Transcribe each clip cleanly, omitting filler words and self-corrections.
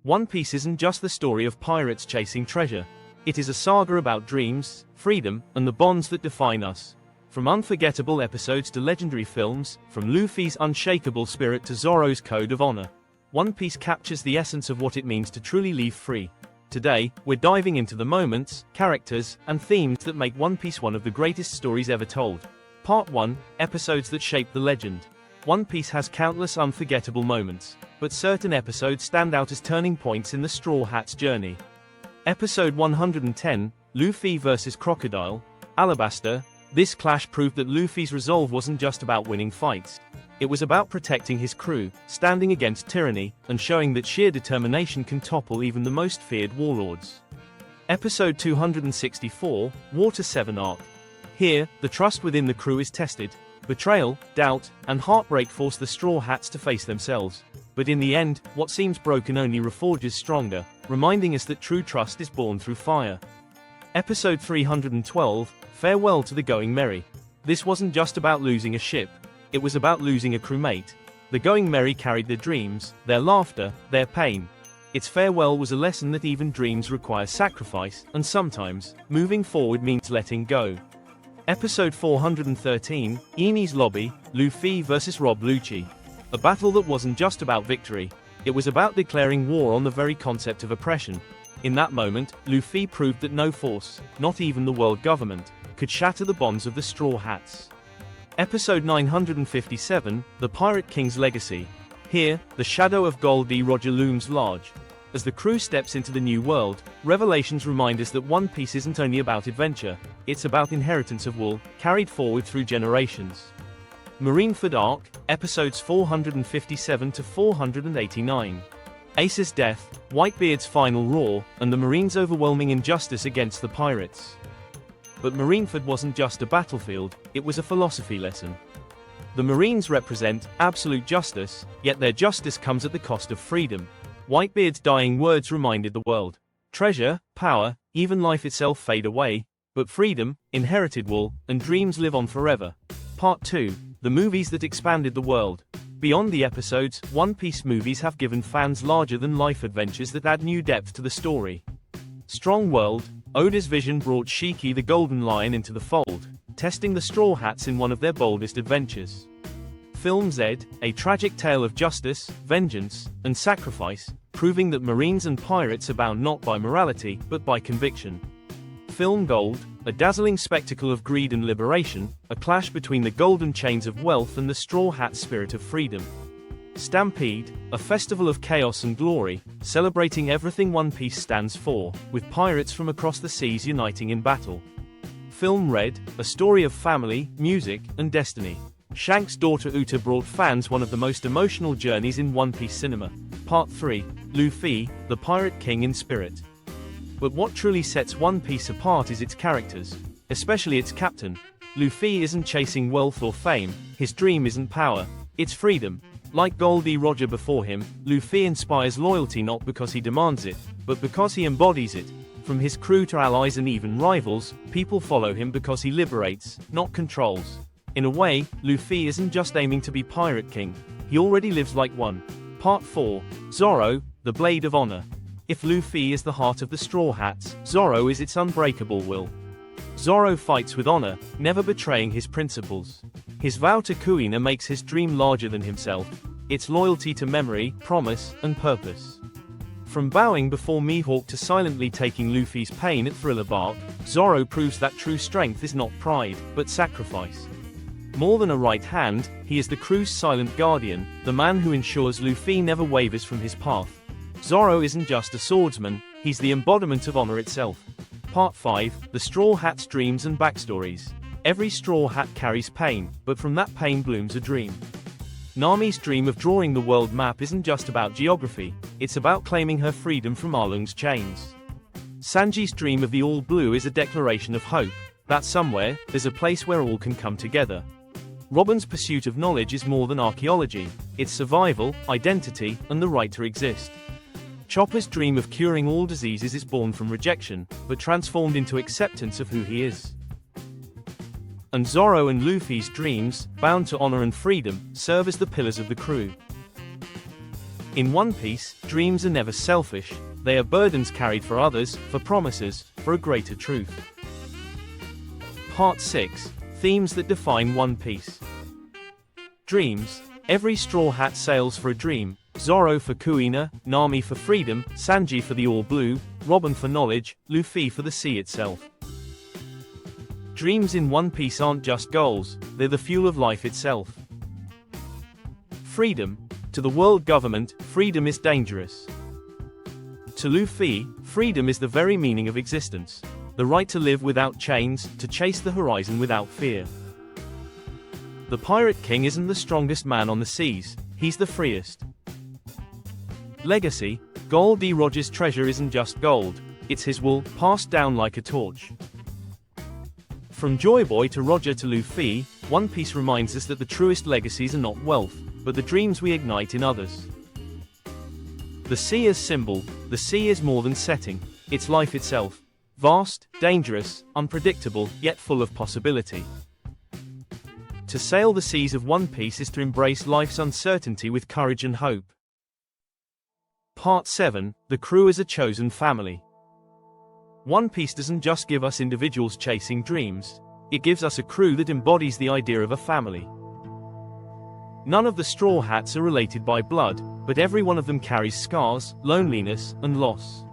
One Piece isn't just the story of pirates chasing treasure. It is a saga about dreams, freedom, and the bonds that define us. From unforgettable episodes to legendary films, from Luffy's unshakable spirit to Zoro's code of honor, One Piece captures the essence of what it means to truly live free. Today, we're diving into the moments, characters, and themes that make One Piece one of the greatest stories ever told. Part 1, Episodes that Shape the Legend. One Piece has countless unforgettable moments, but certain episodes stand out as turning points in the Straw Hat's journey. Episode 110, Luffy vs. Crocodile, Alabasta. This clash proved that Luffy's resolve wasn't just about winning fights. It was about protecting his crew, standing against tyranny, and showing that sheer determination can topple even the most feared warlords. Episode 264, Water 7 Arc. Here, the trust within the crew is tested. Betrayal, doubt, and heartbreak force the Straw Hats to face themselves. But in the end, what seems broken only reforges stronger, reminding us that true trust is born through fire. Episode 312, Farewell to the Going Merry. This wasn't just about losing a ship. It was about losing a crewmate. The Going Merry carried their dreams, their laughter, their pain. Its farewell was a lesson that even dreams require sacrifice, and sometimes, moving forward means letting go. Episode 413, Enies Lobby, Luffy vs. Rob Lucci. A battle that wasn't just about victory. It was about declaring war on the very concept of oppression. In that moment, Luffy proved that no force, not even the world government, could shatter the bonds of the Straw Hats. Episode 957, The Pirate King's Legacy. Here, the shadow of Gol D. Roger looms large. As the crew steps into the new world, revelations remind us that One Piece isn't only about adventure, it's about inheritance of wool, carried forward through generations. Marineford Arc, episodes 457 to 489. Ace's death, Whitebeard's final roar, and the Marines' overwhelming injustice against the pirates. But Marineford wasn't just a battlefield, it was a philosophy lesson. The Marines represent absolute justice, yet their justice comes at the cost of freedom. Whitebeard's dying words reminded the world. Treasure, power, even life itself fade away, but freedom, inherited wool, and dreams live on forever. Part 2, The Movies that Expanded the World. Beyond the episodes, One Piece movies have given fans larger-than-life adventures that add new depth to the story. Strong World, Oda's vision brought Shiki the Golden Lion into the fold, testing the Straw Hats in one of their boldest adventures. Film Z, a tragic tale of justice, vengeance, and sacrifice, proving that Marines and pirates are bound not by morality, but by conviction. Film Gold, a dazzling spectacle of greed and liberation, a clash between the golden chains of wealth and the Straw Hat spirit of freedom. Stampede, a festival of chaos and glory, celebrating everything One Piece stands for, with pirates from across the seas uniting in battle. Film Red, a story of family, music, and destiny. Shanks' daughter Uta brought fans one of the most emotional journeys in One Piece cinema. Part 3, Luffy, the Pirate King in Spirit. But what truly sets One Piece apart is its characters, especially its captain. Luffy isn't chasing wealth or fame, his dream isn't power, it's freedom. Like Gol D. Roger before him, Luffy inspires loyalty not because he demands it, but because he embodies it. From his crew to allies and even rivals, people follow him because he liberates, not controls. In a way, Luffy isn't just aiming to be Pirate King, he already lives like one. Part 4, Zoro, the Blade of Honor. If Luffy is the heart of the Straw Hats, Zoro is its unbreakable will. Zoro fights with honor, never betraying his principles. His vow to Kuina makes his dream larger than himself. It's loyalty to memory, promise, and purpose. From bowing before Mihawk to silently taking Luffy's pain at Thriller Bark, Zoro proves that true strength is not pride, but sacrifice. More than a right hand, he is the crew's silent guardian, the man who ensures Luffy never wavers from his path. Zoro isn't just a swordsman, he's the embodiment of honor itself. Part 5, The Straw Hat's Dreams and Backstories. Every Straw Hat carries pain, but from that pain blooms a dream. Nami's dream of drawing the world map isn't just about geography, it's about claiming her freedom from Arlong's chains. Sanji's dream of the All Blue is a declaration of hope, that somewhere, there's a place where all can come together. Robin's pursuit of knowledge is more than archaeology, it's survival, identity, and the right to exist. Chopper's dream of curing all diseases is born from rejection, but transformed into acceptance of who he is. And Zoro and Luffy's dreams, bound to honor and freedom, serve as the pillars of the crew. In One Piece, dreams are never selfish, they are burdens carried for others, for promises, for a greater truth. Part 6. Themes that define One Piece. Dreams. Every Straw Hat sails for a dream. Zoro for Kuina, Nami for freedom, Sanji for the All Blue, Robin for knowledge, Luffy for the sea itself. Dreams in One Piece aren't just goals, they're the fuel of life itself. Freedom. To the world government, freedom is dangerous. To Luffy, freedom is the very meaning of existence. The right to live without chains, to chase the horizon without fear. The Pirate King isn't the strongest man on the seas, he's the freest. Legacy. Gold D. Roger's treasure isn't just gold, it's his wool, passed down like a torch. From Joy Boy to Roger to Luffy, One Piece reminds us that the truest legacies are not wealth, but the dreams we ignite in others. The sea as symbol. The sea is more than setting, it's life itself. Vast, dangerous, unpredictable, yet full of possibility. To sail the seas of One Piece is to embrace life's uncertainty with courage and hope. Part 7. The crew as a chosen family. One Piece doesn't just give us individuals chasing dreams, it gives us a crew that embodies the idea of a family. None of the Straw Hats are related by blood, but every one of them carries scars, loneliness, and loss.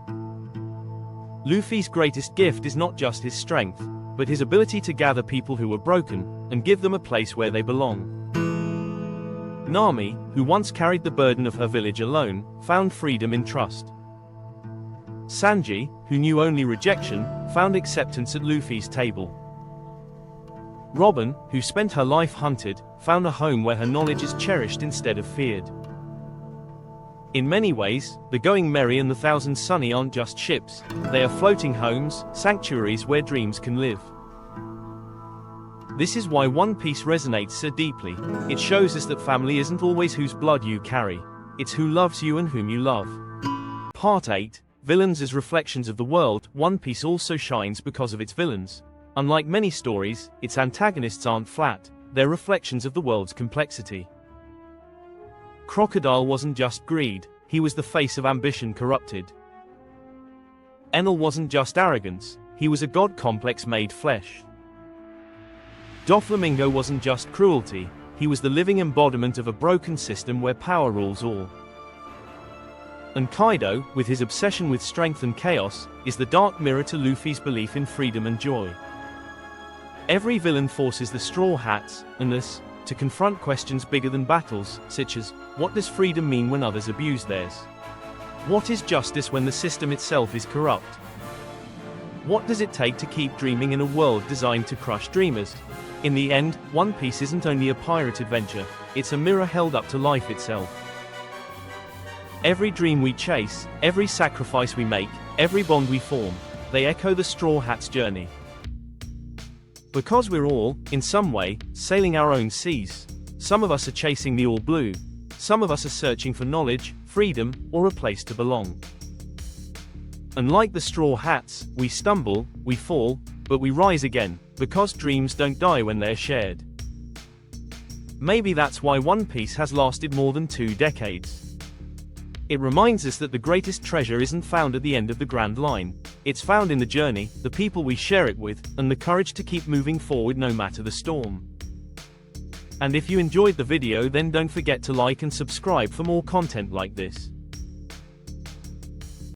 Luffy's greatest gift is not just his strength, but his ability to gather people who were broken, and give them a place where they belong. Nami, who once carried the burden of her village alone, found freedom in trust. Sanji, who knew only rejection, found acceptance at Luffy's table. Robin, who spent her life hunted, found a home where her knowledge is cherished instead of feared. In many ways, the Going Merry and the Thousand Sunny aren't just ships, they are floating homes, sanctuaries where dreams can live. This is why One Piece resonates so deeply. It shows us that family isn't always whose blood you carry, it's who loves you and whom you love. Part 8. Villains as reflections of the world. One Piece also shines because of its villains. Unlike many stories, its antagonists aren't flat, they're reflections of the world's complexity. Crocodile wasn't just greed, he was the face of ambition corrupted. Enel wasn't just arrogance, he was a god complex made flesh. Doflamingo wasn't just cruelty, he was the living embodiment of a broken system where power rules all. And Kaido, with his obsession with strength and chaos, is the dark mirror to Luffy's belief in freedom and joy. Every villain forces the Straw Hats, and us, to confront questions bigger than battles, such as, what does freedom mean when others abuse theirs? What is justice when the system itself is corrupt? What does it take to keep dreaming in a world designed to crush dreamers? In the end, One Piece isn't only a pirate adventure, it's a mirror held up to life itself. Every dream we chase, every sacrifice we make, every bond we form, they echo the Straw Hat's journey. Because we're all, in some way, sailing our own seas. Some of us are chasing the All Blue. Some of us are searching for knowledge, freedom, or a place to belong. And like the Straw Hats, we stumble, we fall, but we rise again, because dreams don't die when they're shared. Maybe that's why One Piece has lasted more than 2 decades. It reminds us that the greatest treasure isn't found at the end of the grand line. It's found in the journey, the people we share it with, and the courage to keep moving forward no matter the storm. And if you enjoyed the video, then don't forget to like and subscribe for more content like this.